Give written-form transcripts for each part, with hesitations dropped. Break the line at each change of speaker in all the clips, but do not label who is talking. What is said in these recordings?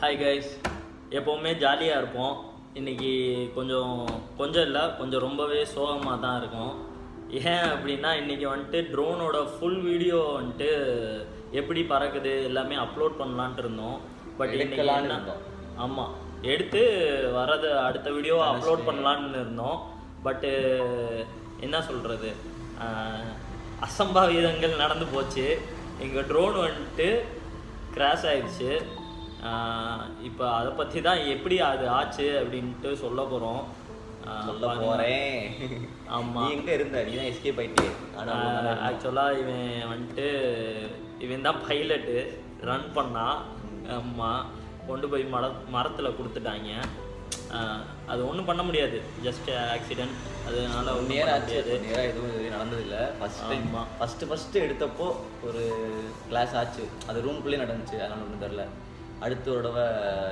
Hi guys, எப்போவுமே ஜாலியாக இருப்போம். இன்றைக்கி கொஞ்சம் இல்லை, கொஞ்சம் ரொம்பவே சோகமாக தான் இருக்கும். ஏன் அப்படின்னா இன்றைக்கி வந்துட்டு ட்ரோனோட ஃபுல் வீடியோ வந்துட்டு எப்படி பறக்குது எல்லாமே அப்லோட் பண்ணலான்ட்டு இருந்தோம். பட் இன்றைக்கி என்ன, ஆமாம், எடுத்து வரது அடுத்த வீடியோவை அப்லோட் பண்ணலான்னு இருந்தோம். பட்டு என்ன சொல்கிறது, அசம்பாவிதங்கள் நடந்து போச்சு. எங்கள் ட்ரோன் வந்துட்டு கிராஷ் ஆயிடுச்சு. இப்போ அதை பற்றி தான் எப்படி அது ஆச்சு அப்படின்ட்டு சொல்ல போகிறோம்.
ஆமாம், எங்கே இருந்த நீ தான் எஸ்கேப் ஆகிட்டே.
ஆக்சுவலாக இவன் தான் பைலட்டு ரன் பண்ணான். ஆமாம், கொண்டு போய் மரத்தில் கொடுத்துட்டாங்க. அது ஒன்றும் பண்ண முடியாது, ஜஸ்ட் ஆக்சிடென்ட். அதனால
நேராக எதுவும் நடந்ததில்லை. ஃபஸ்ட்டு எடுத்தப்போ ஒரு கிளாஸ் ஆச்சு, அது ரூம்குள்ளேயே நடந்துச்சு. அதனால ஒன்றும் தெரில. அடுத்த ஒரு தடவை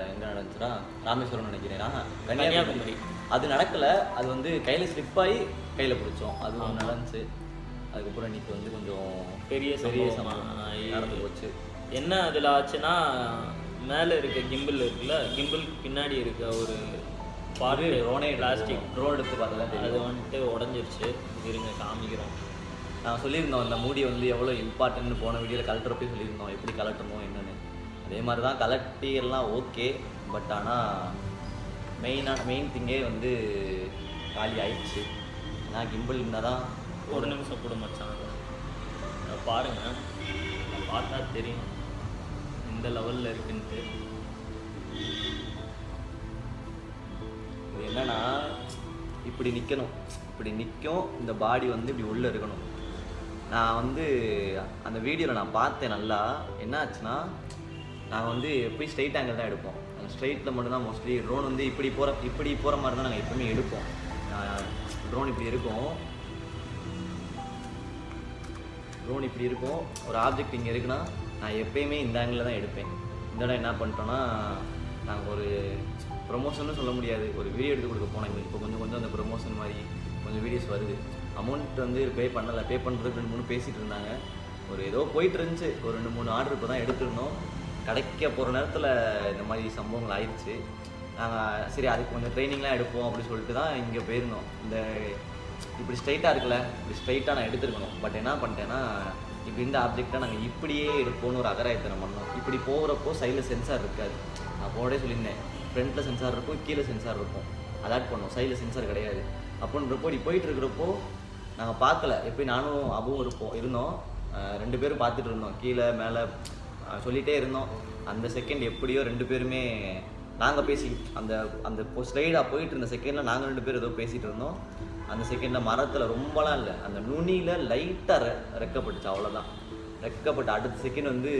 எங்கே நடந்துச்சுன்னா ராமேஸ்வரம் நினைக்கிறேன், கன்னியாகுமரி. அது நடக்கலை, அது வந்து கையில் ஸ்லிப்பாகி கையில் பிடிச்சோம், அது ஒன்று நடந்துச்சு. அதுக்கப்புறம் இன்னைக்கு வந்து கொஞ்சம் பெரிய நடந்து போச்சு.
என்ன அதில் ஆச்சுன்னா, மேலே இருக்க கிம்பிள் இருக்குல்ல, கிம்பிளுக்கு பின்னாடி இருக்க ஒரு
பாரு ரோனே பிளாஸ்டிக் ட்ரோன் எடுத்து பார்த்தா
அது வந்துட்டு உடஞ்சிருச்சு. இருங்க காமிக்கிறோம்.
நான் சொல்லியிருந்தோம் இந்த மூடி வந்து எவ்வளோ இம்பார்ட்டன்ட்னு போன வீடியோவில் கலட்டுறப்பே சொல்லியிருந்தோம், எப்படி கலட்டணும் என்னென்னு. அதே மாதிரி தான் கலட்டி எல்லாம் ஓகே. பட் ஆனால் மெயின் திங்கே வந்து காலி ஆயிடுச்சு. நான் கிம்பிள் இருந்தால் தான்.
ஒரு நிமிஷம் கூட மச்சான் பாருங்கள், பார்த்தா தெரியும் இந்த லெவலில் இருக்குன்ட்டு.
இது என்னன்னா, இப்படி நிற்கணும், இப்படி நிற்கும். இந்த பாடி வந்து இப்படி உள்ளே இருக்கணும். நான் வந்து அந்த வீடியோவில் நான் பார்த்தேன் நல்லா. என்ன ஆச்சுன்னா, நாங்கள் வந்து எப்போயும் ஸ்ட்ரைட் ஆங்கிள் தான் எடுப்போம். அந்த ஸ்ட்ரைட்டில் மட்டும்தான் மோஸ்ட்லி ட்ரோன் வந்து இப்படி போகிற மாதிரி தான் நாங்கள் எப்பவுமே எடுப்போம். ட்ரோன் இப்படி இருக்கும், ட்ரோன் இப்படி இருக்கும். ஒரு ஆப்ஜெக்ட் இங்கே இருக்குன்னா நான் எப்பயுமே இந்த ஆங்கிளில் தான் எடுப்பேன். இந்த இடம் என்ன பண்ணிட்டோன்னா, நாங்கள் ஒரு ப்ரொமோஷன்னு சொல்ல முடியாது, ஒரு வீடியோ எடுத்து கொடுக்க போனோம். எங்களுக்கு இப்போ கொஞ்சம் அந்த ப்ரொமோஷன் மாதிரி கொஞ்சம் வீடியோஸ் வருது. அமௌண்ட் வந்து பே பண்ணுறதுக்கு 2-3 பேசிகிட்டு இருந்தாங்க. ஒரு ஏதோ போயிட்டு இருந்துச்சு. ஒரு 2-3 ஆர்டர் இப்போ தான் எடுத்துருந்தோம். கிடைக்க போகிற நேரத்தில் இந்த மாதிரி சம்பவங்கள் ஆயிடுச்சு. நாங்கள் சரி அதுக்கு கொஞ்சம் ட்ரைனிங்லாம் எடுப்போம் அப்படின்னு சொல்லிட்டு தான் இங்கே போயிருந்தோம். இந்த இப்படி ஸ்ட்ரைட்டாக இருக்குல்ல, இப்படி ஸ்ட்ரைட்டாக நான் எடுத்துருக்கணும். பட் என்ன பண்ணிட்டேன்னா, இப்படி இந்த ஆப்ஜெக்டாக நாங்கள் இப்படியே எடுப்போன்னு ஒரு அகராயத்தனம் பண்ணோம். இப்படி போகிறப்போ சைடில் சென்சார் இருக்காது. நான் போனே சொல்லியிருந்தேன், ஃப்ரண்ட்டில் சென்சார் இருக்கும், கீழே சென்சார் இருக்கும். அலாட் பண்ணோம், சைடில் சென்சார் கிடையாது. அப்படின்றப்போ இப்படி போயிட்டு இருக்கிறப்போ நாங்கள் பார்க்கல. எப்படி நானும் அபுவும் இருந்தோம், 2 பேரும் பார்த்துட்டு இருந்தோம், கீழே மேலே சொல்லிகிட்டே இருந்தோம். அந்த செகண்ட் எப்படியோ 2 பேருமே நாங்கள் பேசி அந்த ஸ்லைடாக போயிட்டு இருந்த செகண்டில் நாங்கள் 2 பேரும் ஏதோ பேசிகிட்டு இருந்தோம். அந்த செகண்டில் மரத்தில் ரொம்பலாம் இல்லை, அந்த நுனியில் லைட்டாக ரெக்கப்பட்டுச்சு, அவ்வளோதான். ரெக்கப்பட்டு அடுத்த செகண்ட் வந்து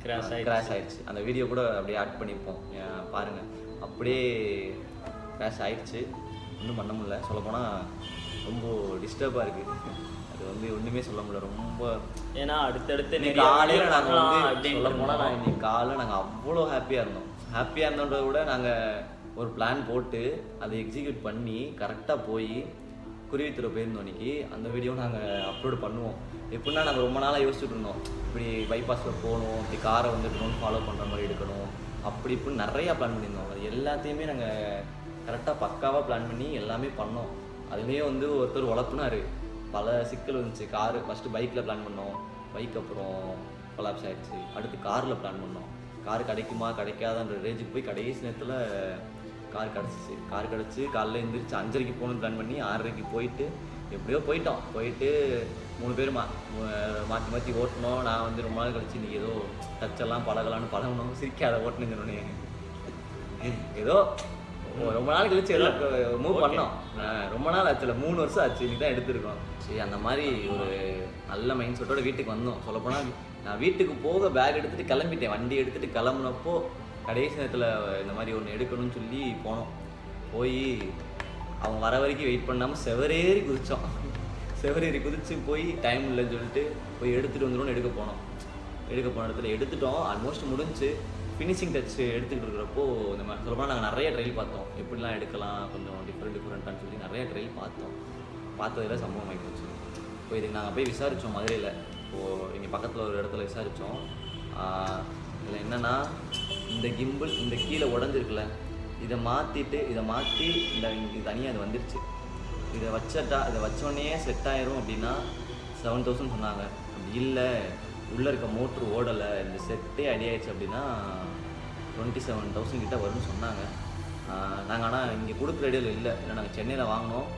கிராஷ் ஆகிடுச்சு. அந்த வீடியோ கூட அப்படியே ஆட் பண்ணியிருப்போம், பாருங்கள். அப்படியே கிராஷ் ஆகிடுச்சு. ஒன்றும் பண்ண முடியல. சொல்லப்போனால் ரொம்ப டிஸ்டர்பாக இருக்குது. அது வந்து ஒன்றுமே சொல்ல முடியல. ரொம்ப
ஏன்னா அடுத்தடுத்து
காலையில் நாங்கள் வந்து சொல்ல போனால் இன்னைக்கு காலையில் நாங்கள் அவ்வளோ ஹாப்பியாக இருந்தோன்றதை விட நாங்கள் ஒரு பிளான் போட்டு அதை எக்ஸிக்யூட் பண்ணி கரெக்டாக போய் குருவித்துறை போயிருந்தோம். இன்னைக்கு அந்த வீடியோ நாங்கள் அப்லோடு பண்ணுவோம். எப்படின்னா, நாங்கள் ரொம்ப நாளாக யோசிச்சுட்டு இருந்தோம், இப்படி பைபாஸில் போகணும், இப்படி காரை வந்து ட்ரோன் ஃபாலோ பண்ணுற மாதிரி எடுக்கணும், அப்படி இப்படின்னு நிறையா பிளான் பண்ணியிருந்தோம். அது எல்லாத்தையுமே நாங்கள் கரெக்டாக பக்காவாக பிளான் பண்ணி எல்லாமே பண்ணோம். அதுலேயே வந்து ஒருத்தர் உழப்புனார், பல சிக்கல் வந்துச்சு. காரு ஃபஸ்ட்டு பைக்கில் பிளான் பண்ணோம், பைக் அப்புறம் கொலாப்ஸ் ஆகிடுச்சு. அடுத்து காரில் பிளான் பண்ணோம், கார் கிடைக்குமா கிடைக்காதான்ற ரேஞ்சுக்கு போய் கடைசி நேரத்தில் கார் கிடச்சிச்சு. கார் கிடச்சி காலையில் எழுந்திரிச்சு 5:30 போகணுன்னு பிளான் பண்ணி 6:30 போயிட்டு எப்படியோ போயிட்டு 3 பேர் மாற்றி ஓட்டணும். நான் வந்து ரொம்ப நாள் கழிச்சு இன்றைக்கி ஏதோ டச்செல்லாம் பழகணும், சிரிக்காத ஓட்டணுங்கன்னு ஏதோ ரொம்ப நாள் கழிச்சு எல்லாம் மூவ் பண்ணோம். ரொம்ப நாள் ஆச்சுல, 3 வருஷம் ஆச்சு, இன்னைக்கு தான் எடுத்துருக்கோம். சரி, அந்த மாதிரி ஒரு நல்ல மைண்ட் செட்டோட வீட்டுக்கு வந்தோம். சொல்லப்போனால் நான் வீட்டுக்கு போக பேக் எடுத்துகிட்டு கிளம்பிட்டேன். வண்டி எடுத்துகிட்டு கிளம்புனப்போ கடைசி நேரத்தில் இந்த மாதிரி ஒன்று எடுக்கணும்னு சொல்லி போனோம். போய் அவங்க வர வரைக்கும் வெயிட் பண்ணாமல் செவரேறி குதிச்சு போய் டைம் இல்லைன்னு சொல்லிட்டு போய் எடுத்துகிட்டு வந்துடும் எடுக்க போன இடத்துல எடுத்துட்டோம். ஆல்மோஸ்ட் முடிஞ்சு ஃபினிஷிங் டச் எடுத்துக்கிட்டு இருக்கிறப்போ இந்த மாதிரி சொல்லப்போனால் நாங்கள் நிறைய ட்ரையல் பார்த்தோம், எப்படிலாம் எடுக்கலாம் கொஞ்சம் டிஃப்ரெண்ட்டான்னு சொல்லி நிறைய ட்ரையல் பார்த்ததில் சம்பவம் ஆகி போச்சு. இப்போ இதுக்கு நாங்கள் போய் விசாரித்தோம் மதுரையில். இப்போது எங்கள் பக்கத்தில் ஒரு இடத்துல விசாரித்தோம். இதில் என்னென்னா இந்த கிம்பிள் இந்த கீழே உடஞ்சிருக்குல்ல, இதை மாற்றி இந்த இங்கே தனியாக அது வந்துடுச்சு. இதை வச்சோடனே செட் ஆயிரும் அப்படின்னா 7,000 சொன்னாங்க. அப்படி இல்லை, உள்ளே இருக்க மோட்ரு ஓடலை, இந்த செட்டே அடி ஆயிடுச்சு அப்படின்னா 27,000 கிட்ட வரும்னு சொன்னாங்க. நாங்கள் ஆனால் இங்கே கொடுக்குற ஐடியாவில் இல்லை. ஏன்னா நாங்கள் சென்னையில் வாங்கினோம்,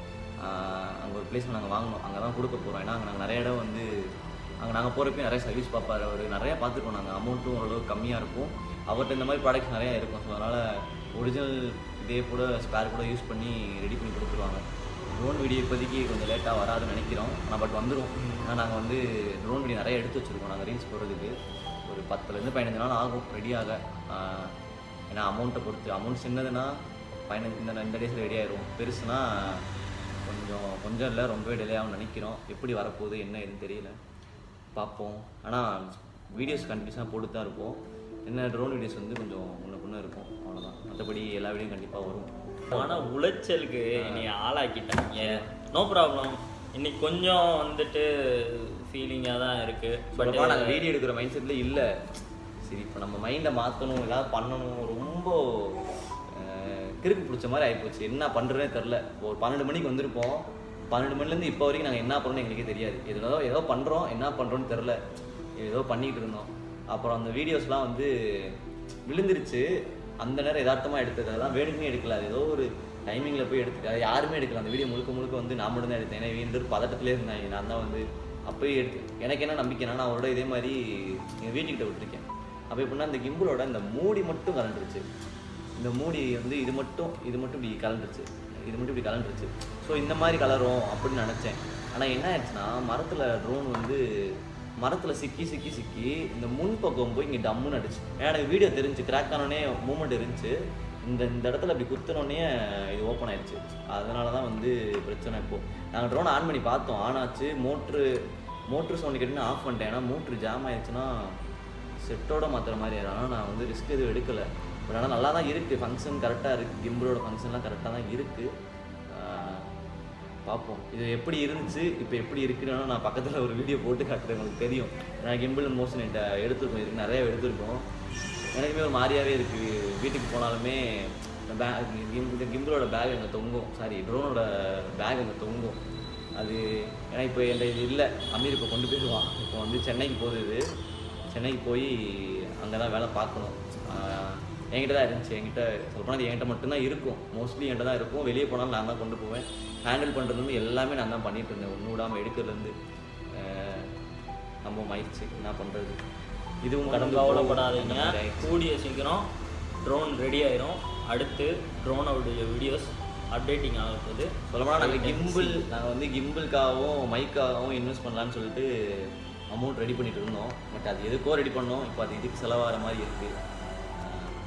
அங்கே ஒரு பிளேஸில் நாங்கள் வாங்கினோம், அங்கே தான் கொடுக்க போகிறோம். ஏன்னா அங்கே நாங்கள் நிறைய இடம் வந்து அங்கே நாங்கள் போகிறப்ப நிறைய சர்வீஸ் பார்ப்பார் அவர், நிறையா பார்த்துருக்கோம். நாங்கள் அமௌண்ட்டும் ஓரளவுக்கு கம்மியாக இருக்கும், அவர்கிட்ட இந்த மாதிரி ப்ராடக்ட்ஸ் நிறையா இருக்கும். ஸோ அதனால் ஒரிஜினல் இதே கூட ஸ்பேர் கூட யூஸ் பண்ணி ரெடி பண்ணி கொடுத்துருவாங்க. ட்ரோன் வீடியோ இப்போதைக்கு கொஞ்சம் லேட்டாக வராதுன்னு நினைக்கிறோம், ஆனால் பட் வந்துடும். ஏன்னா நாங்கள் வந்து ட்ரோன் வீடியோ நிறைய எடுத்து வச்சுருக்கோம். நாங்கள் ரீல்ஸ் போடுறதுக்கு ஒரு 10 to 15 நாள் ஆகும் ரெடியாக. ஏன்னா அமௌண்ட்டை பொறுத்து, அமௌண்ட் சின்னதுன்னா 15 இந்த டேஸில் ரெடி ஆயிரும், பெருசுனா கொஞ்சம் இல்லை ரொம்பவே டிலே ஆகும்னு நினைக்கிறோம். எப்படி வரப்போகுது என்ன எதுன்னு தெரியல, பார்ப்போம். ஆனால் வீடியோஸ் கண்டிப்பாக போட்டு தான் இருப்போம். என்ன ட்ரோன் வீடியோஸ் வந்து கொஞ்சம் முன்ன இருக்கும், அவ்வளோதான். மற்றபடி எல்லா வீடியோவும் கண்டிப்பாக வரும்.
ஆனால் உளைச்சலுக்கு நீ ஆளாக்கிட்டாங்க, நோ ப்ராப்ளம். இன்னைக்கு கொஞ்சம் வந்துட்டு ஃபீலிங்காக தான் இருக்குது. பட்
நாங்கள் வீடியோ எடுக்கிற மைண்ட் செட்டில் இல்லை. சரி, இப்போ நம்ம மைண்டை மாற்றணும், ஏதாவது பண்ணணும், ரொம்ப கிறுக்கு பிடிச்ச மாதிரி ஆகிப்போச்சு. என்ன பண்ணுறதுனே தெரில. ஒரு 12 மணிக்கு வந்திருப்போம், 12 மணிலேருந்து இப்போ வரைக்கும் நாங்கள் என்ன பண்ணணும்னு எங்களுக்கே தெரியாது. ஏதோ பண்ணுறோம், என்ன பண்ணுறோன்னு தெரில, ஏதோ பண்ணிகிட்டு இருந்தோம். அப்புறம் அந்த வீடியோஸ்லாம் வந்து விழுந்துருச்சு. அந்த நேரம் யதார்த்தமாக எடுத்தது, அதெல்லாம் வேணுக்குமே எடுக்கல. அது ஏதோ ஒரு டைமிங்கில் போய் எடுத்துட்டு யாருமே எடுக்கல. அந்த வீடியோ முழுக்க வந்து நான் மட்டும் தான் எடுத்தேன். ஏன்னா வீண்டு பதட்டத்திலே இருந்தாங்க. நான் தான் வந்து அப்போயே எடுத்து, எனக்கு என்ன நம்பிக்கைனா நான் அவரோட இதே மாதிரி எங்கள் வீட்டுக்கிட்ட விட்டுருக்கேன். அப்போ எப்படின்னா இந்த கிம்பிளோட இந்த மூடி மட்டும் கலண்டுருச்சு. இந்த மூடி வந்து இது மட்டும் இப்படி கலண்டுருச்சு. ஸோ இந்த மாதிரி கலரும் அப்படின்னு நினச்சேன். ஆனால் என்ன ஆயிடுச்சுன்னா, ட்ரோன் வந்து மரத்தில் சிக்கி இந்த முன்பக்கம் போய் இங்கே டம்முன்னு அடிச்சு. எனக்கு வீடியோ தெரிஞ்சு கிராக் ஆனோடனே மூமெண்ட் இருந்துச்சு. இந்த இடத்துல அப்படி குத்தினோடனே இது ஓப்பன் ஆயிடுச்சு. அதனால தான் வந்து பிரச்சனை. இப்போது நாங்கள் ட்ரோன் ஆன் பண்ணி பார்த்தோம், ஆன் ஆச்சு. மோட்ரு சவுண்டு கேட்டுன்னு ஆஃப் பண்ணிட்டேன். ஏன்னா மோட்ரு ஜாம் ஆயிடுச்சுன்னா செட்டோட மாற்றுற மாதிரி ஆயிடும். ஆனால் நான் வந்து ரிஸ்க் எதுவும் எடுக்கலை. பட் ஆனால் நல்லா தான் இருக்குது, ஃபங்க்ஷன் கரெக்டாக இருக்குது, கிம்பிளோட ஃபங்க்ஷன்லாம் கரெக்டாக தான் இருக்குது. பார்ப்போம் இது எப்படி இருந்துச்சு, இப்போ எப்படி இருக்குன்னா நான் பக்கத்தில் ஒரு வீடியோ போட்டு காட்டுறேன், உங்களுக்கு தெரியும். நான் கிம்பிள் மோஷன் என்கிட்ட எடுத்துருக்கோம், இதுக்கு நிறையா எடுத்துருக்கோம். எனக்குமே ஒரு மாதிரியாகவே இருக்குது. வீட்டுக்கு போனாலுமே இந்த கிம்பிளோட பேக் அங்கே தொங்கும், ட்ரோனோட பேக் அங்கே தொங்கும். அது ஏன்னா இப்போ என்கிட்ட இது இல்லை, அமீர் இப்போ கொண்டு போயிடுவான். இப்போ வந்து சென்னைக்கு போகுது, சென்னைக்கு போய் அங்கே தான் வேலை பார்க்கணும். என்கிட்ட தான் இருந்துச்சு. சொல்லப்போனால் என்கிட்ட மட்டும்தான் இருக்கும், மோஸ்ட்லி என்கிட்ட தான் இருக்கும். வெளியே போனாலும் நான் தான் கொண்டு போவேன். ஹேண்டில் பண்ணுறது எல்லாமே நான் தான் பண்ணிகிட்டு இருந்தேன், ஒன்று விடாமல் எடுக்கிறதுலேருந்து. நம்ம ஆயிடுச்சு, என்ன பண்ணுறது. இதுவும்
கவலைப்படாதீங்க, கூடிய சீக்கிரம் ட்ரோன் ரெடி ஆயிரும். அடுத்து ட்ரோனோடைய வீடியோஸ் அப்டேட்டிங் ஆக போகுது.
சொல்லப்போனால் நாங்கள் வந்து கிம்பிளுக்காகவும் மைக்காகவும் இன்வெஸ்ட் பண்ணலான்னு சொல்லிட்டு அமௌண்ட் ரெடி பண்ணிட்டு இருந்தோம். பட் அது எதுக்கோ ரெடி பண்ணோம், இப்போ அது இதுக்கு செலவாகிற மாதிரி இருக்குது.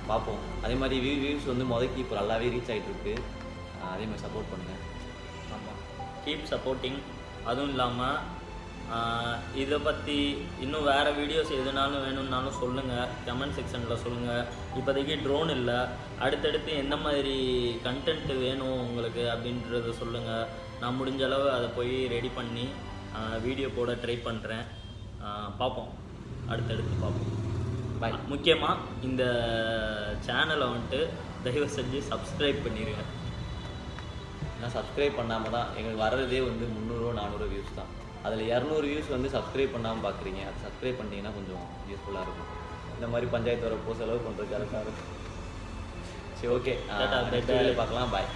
பார்ப்போம். அதே மாதிரி வியூஸ் வந்து முதக்கி இப்போ நல்லாவே ரீச் ஆகிட்டு இருக்கு. அதே மாதிரி சப்போர்ட் பண்ணுங்கள்.
ஆமாம், கீப் சப்போர்ட்டிங். அதுவும் இல்லாமல் இதை பற்றி இன்னும் வேறு வீடியோஸ் எதுனாலும் வேணும்னாலும் சொல்லுங்கள், கமெண்ட் செக்ஷனில் சொல்லுங்கள். இப்போதைக்கு ட்ரோன் இல்லை, அடுத்தடுத்து எந்த மாதிரி கண்டென்ட் வேணும் உங்களுக்கு அப்படின்றத சொல்லுங்கள். நான் முடிஞ்ச அளவு அதை போய் ரெடி பண்ணி வீடியோ போட ட்ரை பண்ணுறேன். பார்ப்போம், அடுத்தடுத்து பார்ப்போம். பாய். முக்கியமாக இந்த சேனலை வந்துட்டு தயவு செஞ்சு சப்ஸ்கிரைப் பண்ணிடுங்க.
நான் சப்ஸ்கிரைப் பண்ணாமல் தான் எங்களுக்கு வர்றதே வந்து 300-400 வியூஸ் தான். அதில் 200 வியூஸ் வந்து சப்ஸ்கிரைப் பண்ணாமல் பார்க்குறீங்க. அது சப்ஸ்கிரைப் பண்ணிங்கன்னா கொஞ்சம் யூஸ்ஃபுல்லாக இருக்கும். இந்த மாதிரி பஞ்சாயத்து வரப்போ செலவு பண்ணுறது கரெக்டாக இருக்கும். சரி, ஓகே, பார்க்கலாம். பாய்.